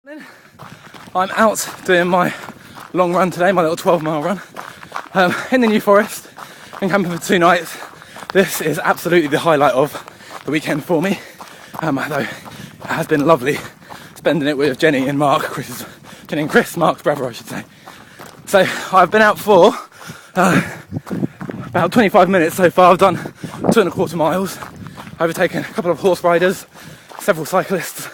I'm out doing my long run today, my little 12-mile run in the New Forest. Been camping for 2 nights. This is absolutely the highlight of the weekend for me. Although it has been lovely spending it with Jenny and Chris, Mark's brother I should say. So I've been out for about 25 minutes so far. I've done 2.25 miles. Overtaken a couple of horse riders, several cyclists.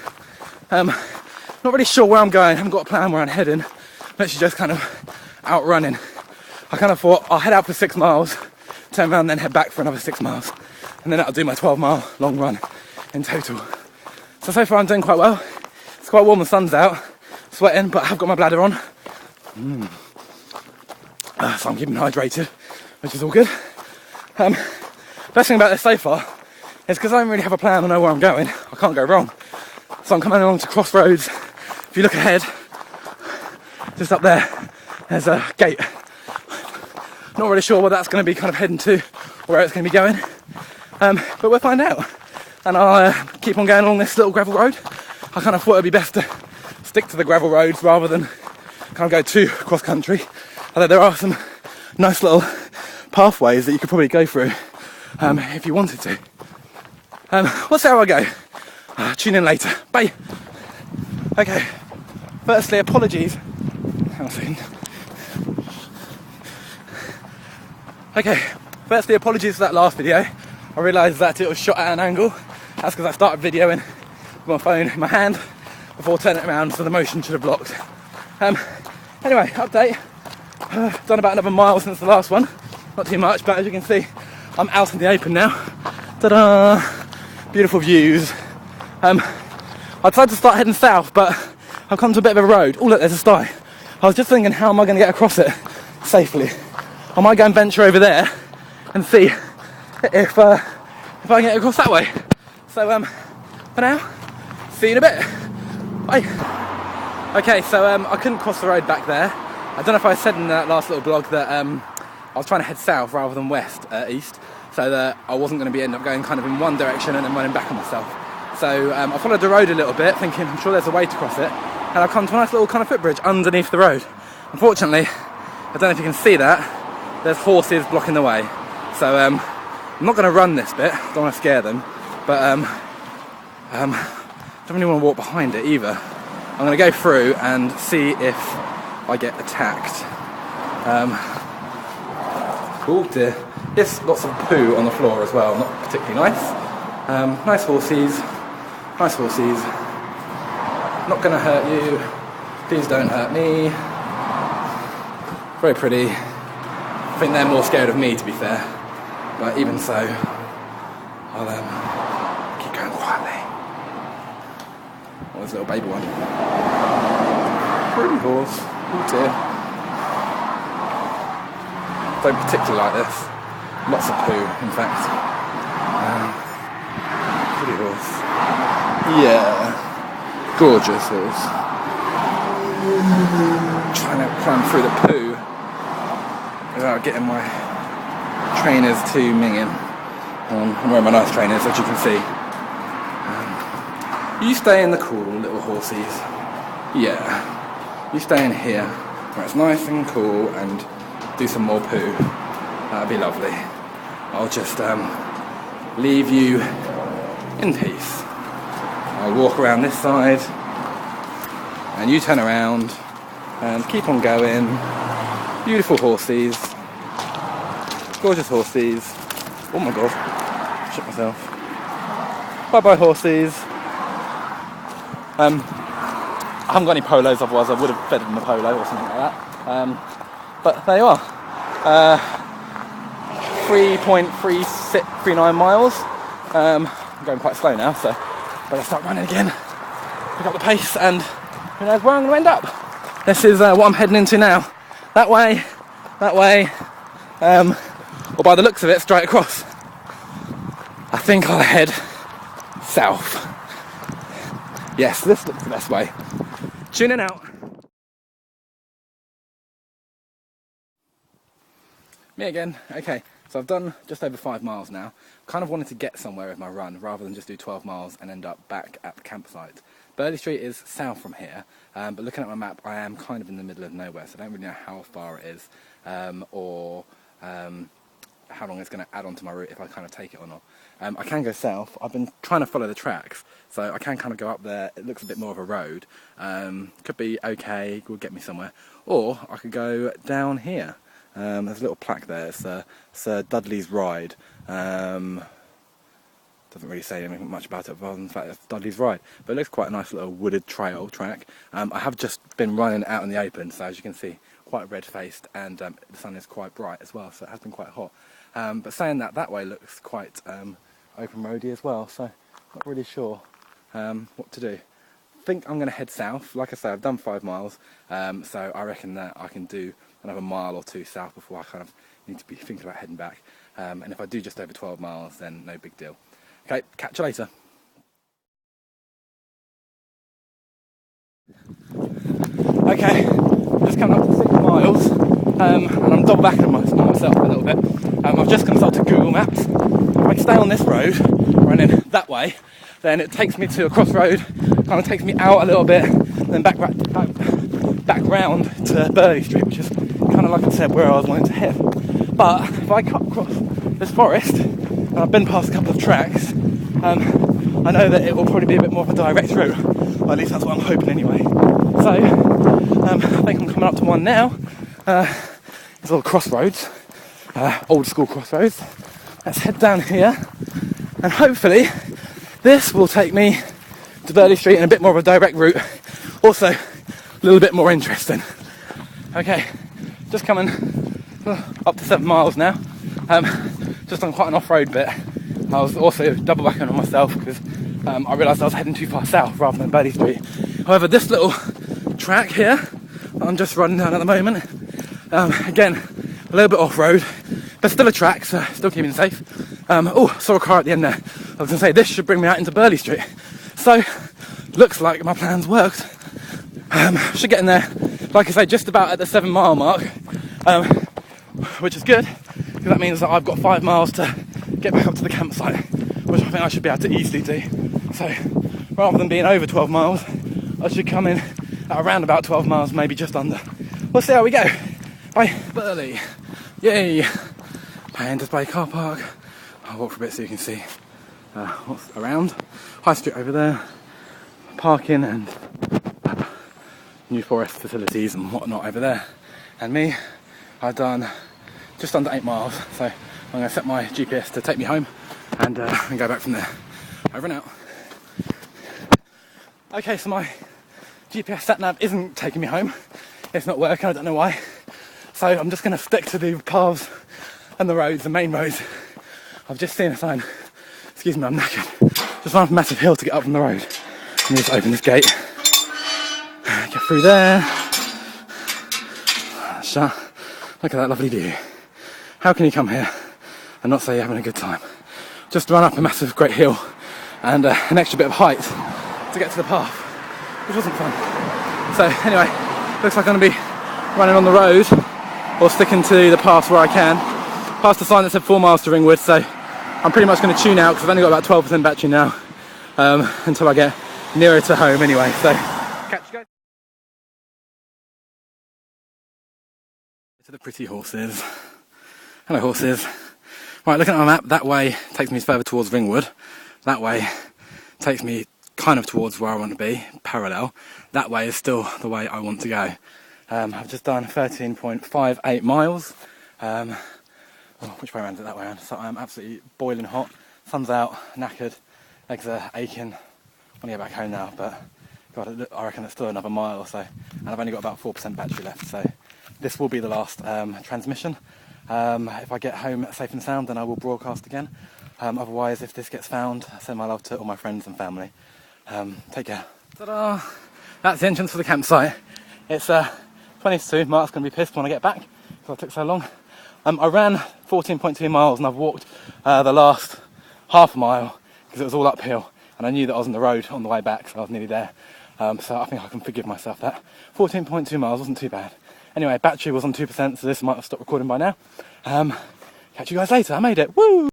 Not really sure where I'm going, haven't got a plan where I'm heading. I'm actually just kind of out running. I kind of thought I'll head out for 6 miles, turn around and then head back for another 6 miles. And then that'll do my 12-mile long run in total. So far I'm doing quite well. It's quite warm, the sun's out, sweating, but I have got my bladder on. So I'm keeping hydrated, which is all good. Best thing about this so far is because I don't really have a plan or know where I'm going, I can't go wrong. So I'm coming along to crossroads. If you look ahead, just up there, there's a gate. Not really sure what that's going to be kind of heading to, or where it's going to be going. But we'll find out. And I'll keep on going along this little gravel road. I kind of thought it'd be best to stick to the gravel roads rather than kind of go too cross country. Although there are some nice little pathways that you could probably go through if you wanted to. We'll see how I go. Tune in later. Bye. Okay. Firstly, apologies. Hang on a second. Okay. Firstly, apologies for that last video. I realised that it was shot at an angle. That's because I started videoing with my phone in my hand before turning it around, so the motion should have blocked. Anyway, update. Done about another mile since the last one. Not too much, but as you can see, I'm out in the open now. Ta-da! Beautiful views. I decided to start heading south, but I've come to a bit of a road. Oh look, there's a sty. I was just thinking, how am I going to get across it safely? I might go and venture over there and see if I can get across that way. So for now, see you in a bit. Bye. Okay, so I couldn't cross the road back there. I don't know if I said in that last little blog that I was trying to head south rather than east, so that I wasn't going to end up going kind of in one direction and then running back on myself. So I followed the road a little bit, thinking I'm sure there's a way to cross it, and I've come to a nice little kind of footbridge underneath the road. Unfortunately, I don't know if you can see that, there's horses blocking the way. So I'm not going to run this bit, don't want to scare them, but don't really want to walk behind it either. I'm going to go through and see if I get attacked. Oh dear. Yes, lots of poo on the floor as well, not particularly nice. Nice horses. Nice horses. Not going to hurt you. Please don't hurt me. Very pretty. I think they're more scared of me, to be fair. But even so, I'll keep going quietly. Oh, there's a little baby one. Pretty horse. Oh dear. Don't particularly like this. Lots of poo, in fact. Pretty horse. Yeah. Gorgeous horse. Trying to climb through the poo without getting my trainers too minging. I'm wearing my nice trainers, as you can see. You stay in the cool, little horsies. Yeah. You stay in here, where it's nice and cool, and do some more poo. That'd be lovely. I'll just leave you in peace. I'll walk around this side, and you turn around and keep on going. Beautiful horses. Gorgeous horses. Oh my god. Shit myself. Bye bye horses. I haven't got any polos, otherwise I would have fed them a polo or something like that. But there you are. 3.39 miles. I'm going quite slow now, so better start running again. Pick up the pace, and who knows where I'm going to end up. This is what I'm heading into now. That way, or by the looks of it, straight across. I think I'll head south. Yes, this looks the best way. Tune in out. Me again. Okay, so I've done just over 5 miles now. Kind of wanted to get somewhere with my run rather than just do 12 miles and end up back at the campsite Burley Street is south from here, but looking at my map, I am kind of in the middle of nowhere, so I don't really know how far it is, or how long it's going to add on to my route if I kind of take it or not. I can go south. I've been trying to follow the tracks, so I can kind of go up there. It looks a bit more of a road. Could be okay, will get me somewhere. Or I could go down here. There's a little plaque there. It's Sir Dudley's Ride. Doesn't really say anything much about it, other than the fact it's Dudley's Ride. But it looks quite a nice little wooded track. I have just been running out in the open, so as you can see, quite red-faced, and the sun is quite bright as well, so it has been quite hot. But saying that way looks quite open roady as well, so not really sure what to do. I think I'm going to head south. Like I say, I've done 5 miles, so I reckon that I can do another mile or 2 south before I kind of need to be thinking about heading back. And if I do just over 12 miles, then no big deal. Okay, catch you later. Okay, just coming up to 6 miles, and I'm double backing myself a little bit. I've just consulted Google Maps. If I stay on this road, running that way, then it takes me to a crossroad, kind of takes me out a little bit, and then back round to Burley Street, which is kind of, like I said, where I was wanting to head. But if I cut across this forest, and I've been past a couple of tracks, I know that it will probably be a bit more of a direct route, or at least that's what I'm hoping anyway. So, I think I'm coming up to one now. It's all crossroads, old school crossroads. Let's head down here, and hopefully this will take me to Burley Street in a bit more of a direct route, also a little bit more interesting. Okay, just coming up to 7 miles now, just on quite an off-road bit. I was also double backing on myself because I realised I was heading too far south rather than Burley Street. However, this little track here that I'm just running down at the moment, again, a little bit off-road, but still a track, so still keeping safe. Oh, saw a car at the end there. I was going to say, this should bring me out into Burley Street. So, looks like my plans worked. Should get in there, like I say, just about at the 7 mile mark, which is good, because that means that I've got 5 miles to get back up to the campsite, which I think I should be able to easily do. So, rather than being over 12 miles, I should come in at around about 12 miles, maybe just under. We'll see how we go. Bye. Burley. Yay. Pay display car park. I'll walk for a bit so you can see what's around. High Street over there. Parking and New Forest facilities and whatnot over there. And me, I've done just under 8 miles. So I'm going to set my GPS to take me home and go back from there. Over and out. Okay, so my GPS sat-nav isn't taking me home. It's not working, I don't know why. So I'm just going to stick to the paths and the roads, the main roads. I've just seen a sign. Excuse me, I'm knackered. Just run up a massive hill to get up from the road. Let me just open this gate. Get through there. Shut. Look at that lovely view. How can you come here and not say you're having a good time? Just run up a massive great hill and an extra bit of height to get to the path, which wasn't fun. So anyway, looks like I'm going to be running on the road or sticking to the path where I can. Past the sign that said 4 miles to Ringwood, so I'm pretty much going to tune out because I've only got about 12% battery now until I get nearer to home anyway. So catch you guys. To the pretty horses. Hello horses. Right, looking at my map, that way takes me further towards Ringwood. That way takes me kind of towards where I want to be, parallel. That way is still the way I want to go. I've just done 13.58 miles. Which way around is it? That way around. So I'm absolutely boiling hot. Sun's out, knackered, legs are aching. I want to get back home now, but God, I reckon it's still another mile or so. And I've only got about 4% battery left, so this will be the last transmission. If I get home safe and sound, then I will broadcast again. Otherwise, if this gets found, I send my love to all my friends and family. Take care. Ta-da! That's the entrance for the campsite. It's 22. Mark's going to be pissed when I get back because I took so long. I ran 14.2 miles and I've walked the last half a mile because it was all uphill and I knew that I was on the road on the way back, so I was nearly there. So I think I can forgive myself that. 14.2 miles wasn't too bad. Anyway, battery was on 2%, so this might have stopped recording by now. Catch you guys later. I made it. Woo!